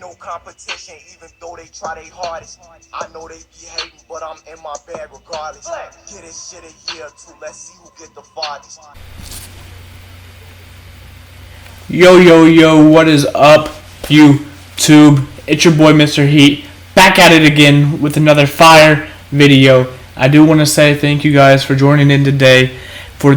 ain't no competition, even though they try their hardest. I know they be hating, but I'm in my bag regardless. Get this shit a year or two, let's see who get the farthest. Yo, what is up, YouTube? It's your boy, Mr. Heat, back at it again with another fire video. I do want to say thank you guys for joining in today for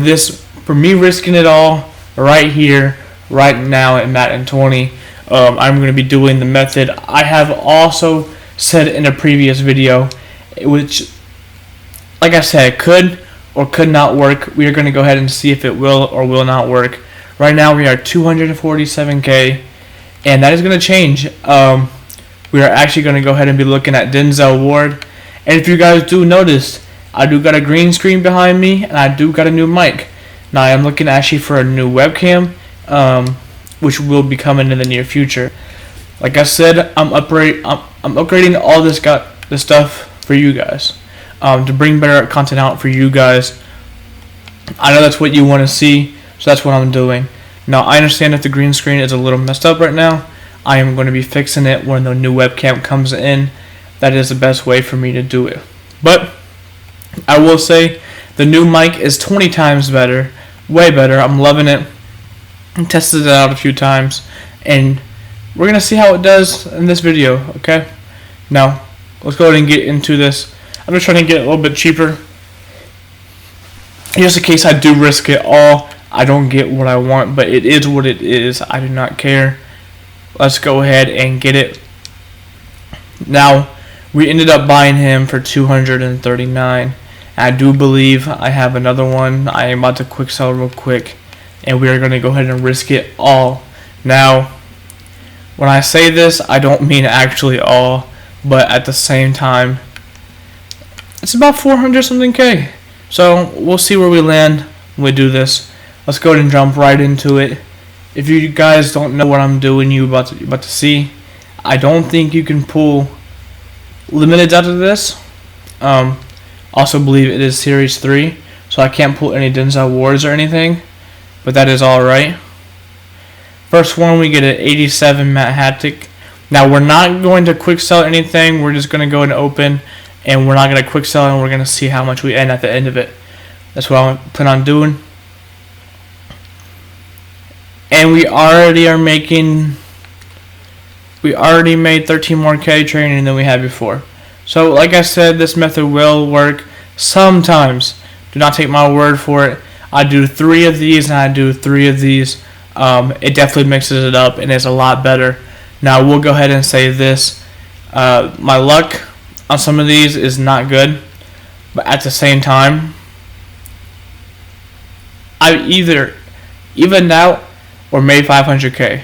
me risking it all right here, right now at Madden 20. I'm going to be doing the method I have also said in a previous video, which, like I said, could or could not work. We are going to go ahead and see if it will or will not work. Right now we are 247k, and that is going to change. We are actually going to go ahead and be looking at Denzel Ward. And if you guys do notice, I do got a green screen behind me, and I do got a new mic. Now I am looking actually for a new webcam, which will be coming in the near future. Like I said, I'm upgrading all this stuff for you guys, to bring better content out for you guys. I know that's what you want to see, so that's what I'm doing. Now I understand if the green screen is a little messed up right now. I am going to be fixing it when the new webcam comes in. That is the best way for me to do it. But I will say the new mic is 20 times better, way better. I'm loving it. I tested it out a few times, and we're going to see how it does in this video, okay? Now, let's go ahead and get into this. I'm just trying to get it a little bit cheaper, just in case I do risk it all. I don't get what I want, but it is what it is. I do not care. Let's go ahead and get it. Now, we ended up buying him for $239. I do believe I have another one. I am about to quick sell real quick, and we are going to go ahead and risk it all. Now, when I say this, I don't mean actually all, but at the same time, it's about 400 something K. So we'll see where we land when we do this. Let's go ahead and jump right into it. If you guys don't know what I'm doing, you're about to see. I don't think you can pull limiteds out of this. Also believe it is Series 3, so I can't pull any Denzel Wards or anything, but that is alright. First one, we get an 87 Matt Hattick. Now, we're not going to quick sell anything. We're just going to go and open, and we're not going to quick sell, and we're going to see how much we end at the end of it. That's what I plan on doing. And we already made 13 more K training than we had before. So, like I said, this method will work sometimes. Do not take my word for it. I do 3 of these and I do 3 of these. It definitely mixes it up and it's a lot better. Now, we'll go ahead and say this. My luck on some of these is not good, but at the same time, I either evened out or made 500k.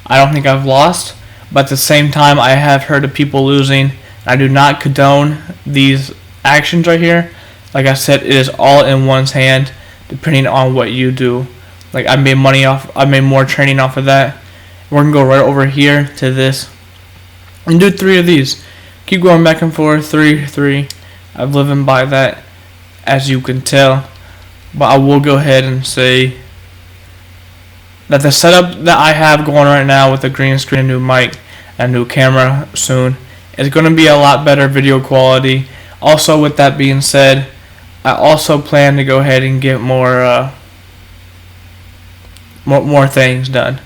I don't think I've lost, but at the same time, I have heard of people losing. I do not condone these actions right here. Like I said, it is all in one's hand, depending on what you do. Like I made more training off of that. We're gonna go right over here to this and do 3 of these. Keep going back and forth, 3. I'm living by that, as you can tell. But I will go ahead and say that the setup that I have going right now with the green screen, a new mic, a new camera soon, is going to be a lot better video quality. Also, with that being said, I also plan to go ahead and get more things done.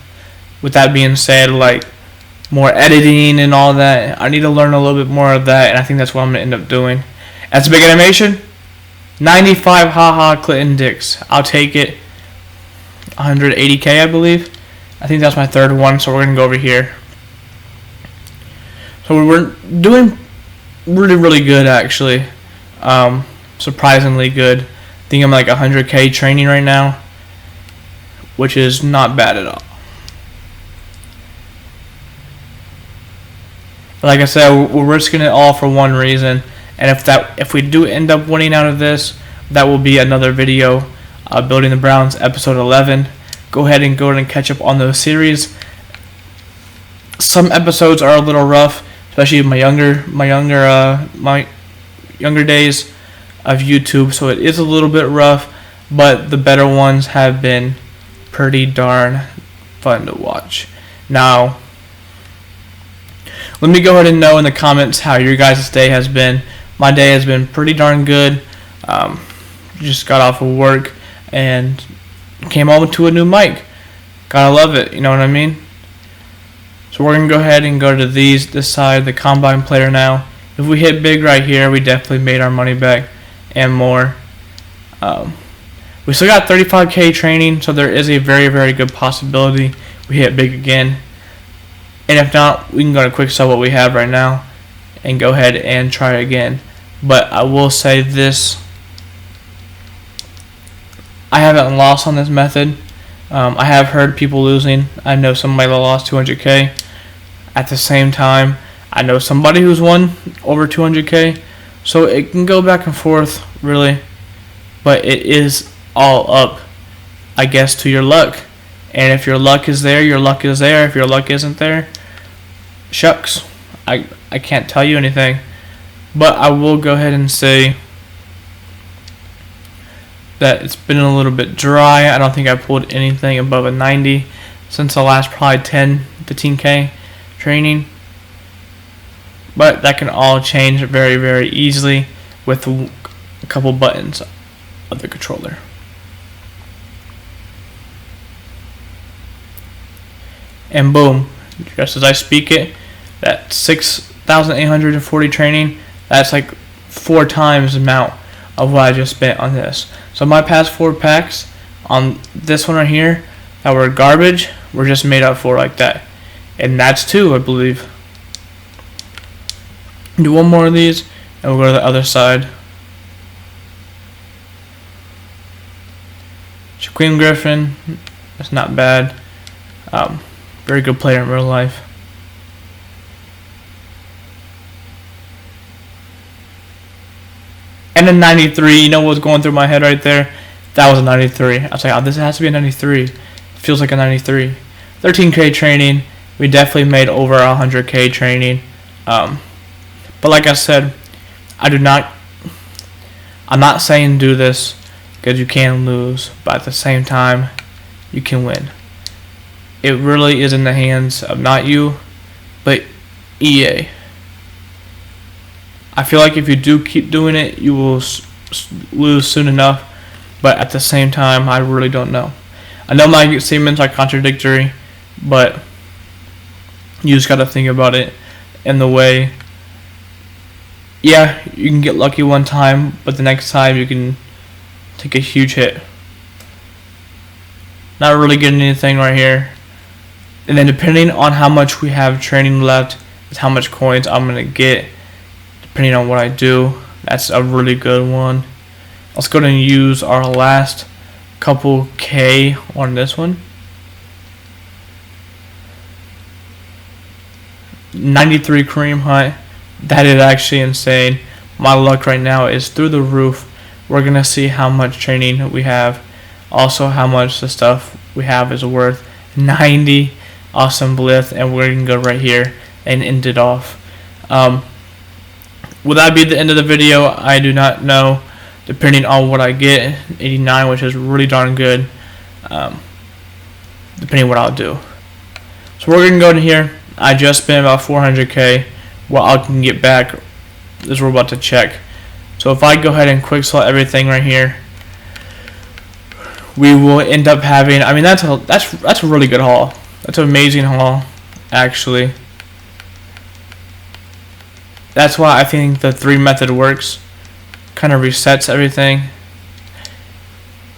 With that being said, like more editing and all that, I need to learn a little bit more of that, and I think that's what I'm going to end up doing. That's a big animation. 95 haha Clinton Dix. I'll take it. 180k, I believe. I think that's my 3rd one, so we're going to go over here. So we're doing really good, actually. Surprisingly good. I think I'm like 100k training right now, which is not bad at all. But like I said, we're risking it all for one reason, and if we do end up winning out of this, that will be another video. Building the Browns, episode 11. Go ahead and catch up on those series. Some episodes are a little rough, especially my younger days of YouTube, so it is a little bit rough, but the better ones have been pretty darn fun to watch. Now, Let me go ahead and know in the comments how your guys' day has been. My day has been pretty darn good. Just got off of work and came home to a new mic. Gotta love it, you know what I mean? So we're gonna go ahead and go to this side, the combine player now. If we hit big right here, we definitely made our money back and more. We still got 35K training, so there is a very, very good possibility we hit big again. And if not, we can go to quick sell what we have right now and go ahead and try again. But I will say this, I haven't lost on this method. I have heard people losing. I know somebody that lost 200K. At the same time, I know somebody who's won over 200K. So it can go back and forth, really. But it is all up, I guess, to your luck. And if your luck is there, your luck is there. If your luck isn't there, shucks. I can't tell you anything. But I will go ahead and say that it's been a little bit dry. I don't think I pulled anything above a 90 since the last probably 10-15K training. But that can all change very, very easily with a couple buttons of the controller. And boom, just as I speak it, that 6,840 training, that's like 4 times the amount of what I just spent on this. So my past 4 packs on this one right here that were garbage were just made up for like that. And that's 2, I believe. Do one more of these and we'll go to the other side. Queen Griffin, that's not bad. Very good player in real life. And a 93, you know what's going through my head right there? That was a 93. I was like, oh, this has to be a 93. It feels like a 93. 13K training. We definitely made over 100K training. But like I said, I'm not saying do this because you can lose, but at the same time, you can win. It really is in the hands of not you, but EA. I feel like if you do keep doing it, you will lose soon enough, but at the same time, I really don't know. I know my statements are contradictory, but you just got to think about it in the way, yeah, you can get lucky one time, but the next time you can take a huge hit. Not really getting anything right here. And then depending on how much we have training left is how much coins I'm going to get depending on what I do. That's a really good one. Let's go ahead and use our last couple K on this one. 93 Kareem Hunt. That is actually insane. My luck right now is through the roof. We're going to see how much training we have. Also how much the stuff we have is worth. 90 awesome blith, and we're going to go right here and end it off. Will that be the end of the video? I do not know. Depending on what I get, 89, which is really darn good. Depending on what I'll do. So we're going to go in here. I just spent about 400K. What I can get back is we're about to check. So if I go ahead and quick sell everything right here, we will end up having, I mean, that's a really good haul. That's an amazing haul, actually. That's why I think the 3 method works. Kind of resets everything.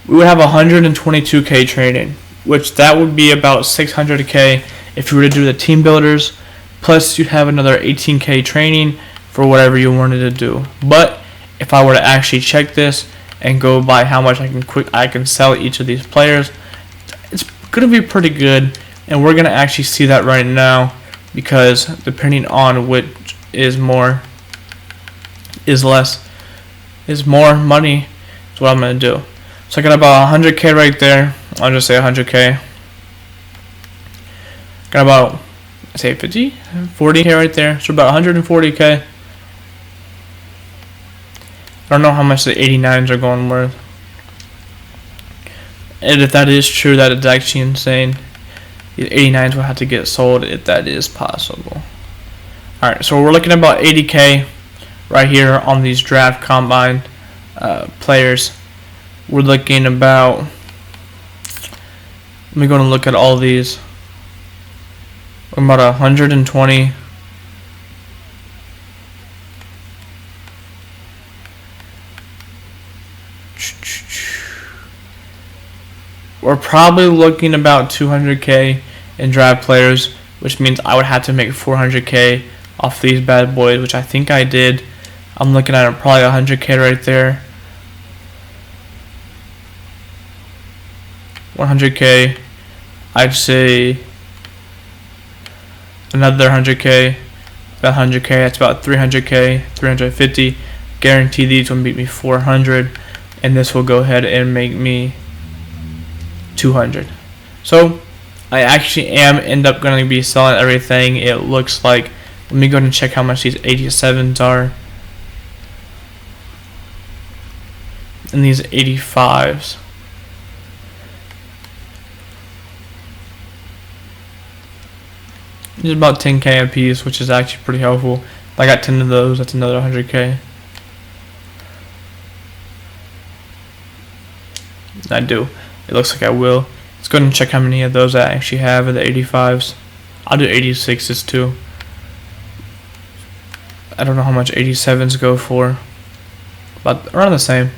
We would have 122K training, which that would be about 600K if you were to do the team builders. Plus, you'd have another 18K training for whatever you wanted to do. But if I were to actually check this and go by how much I can sell each of these players, it's going to be pretty good. And we're going to actually see that right now, because depending on which is more, is less, is more money, is what I'm going to do. So I got about 100K right there. I'll just say 100K. Got about, say 50, 40K right there. So about 140K. I don't know how much the 89s are going worth. And if that is true, that is actually insane. The 89s will have to get sold if that is possible. Alright, so we're looking at about 80k right here on these draft combine players. We're looking about, let me go and look at all these. We're about 120. We're probably looking about 200k in draft players, which means I would have to make 400k off these bad boys, which I think I did. I'm looking at probably 100k right there. 100k. I'd say another 100k. About 100k. That's about 300k. 350. Guarantee these will beat me 400, and this will go ahead and make me 200. So I actually end up going to be selling everything. It looks like. Let me go ahead and check how much these 87s are. And these 85s. It's about 10k a piece, which is actually pretty helpful. If I got 10 of those, that's another 100k. I do. It looks like I will. Let's go ahead and check how many of those I actually have of the 85s. I'll do 86s too. I don't know how much 87s go for. But around the same.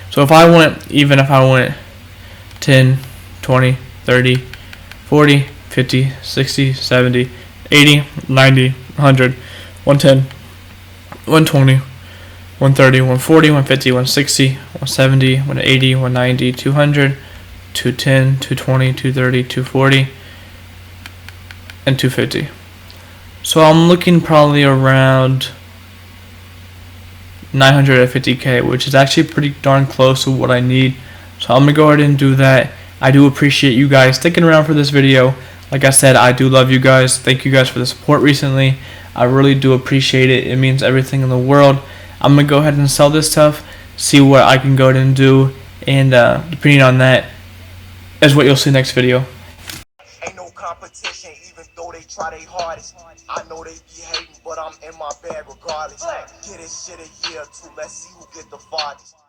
So if I went 10, 20, 30, 40, 50, 60, 70, 80, 90, 100, 110, 120, 130, 140, 150, 160, 170, 180, 190, 200, 210, 220, 230, 240, and 250. So I'm looking probably around 950k, which is actually pretty darn close to what I need. So I'm going to go ahead and do that. I do appreciate you guys sticking around for this video. Like I said, I do love you guys. Thank you guys for the support recently. I really do appreciate it. It means everything in the world. I'm going to go ahead and sell this stuff, see what I can go ahead and do, and depending on that is what you'll see next video. Ain't no competition, even though they try their hardest. I know they be hating, but I'm in my bag regardless. Get this shit a year or two, let's see who get the farthest.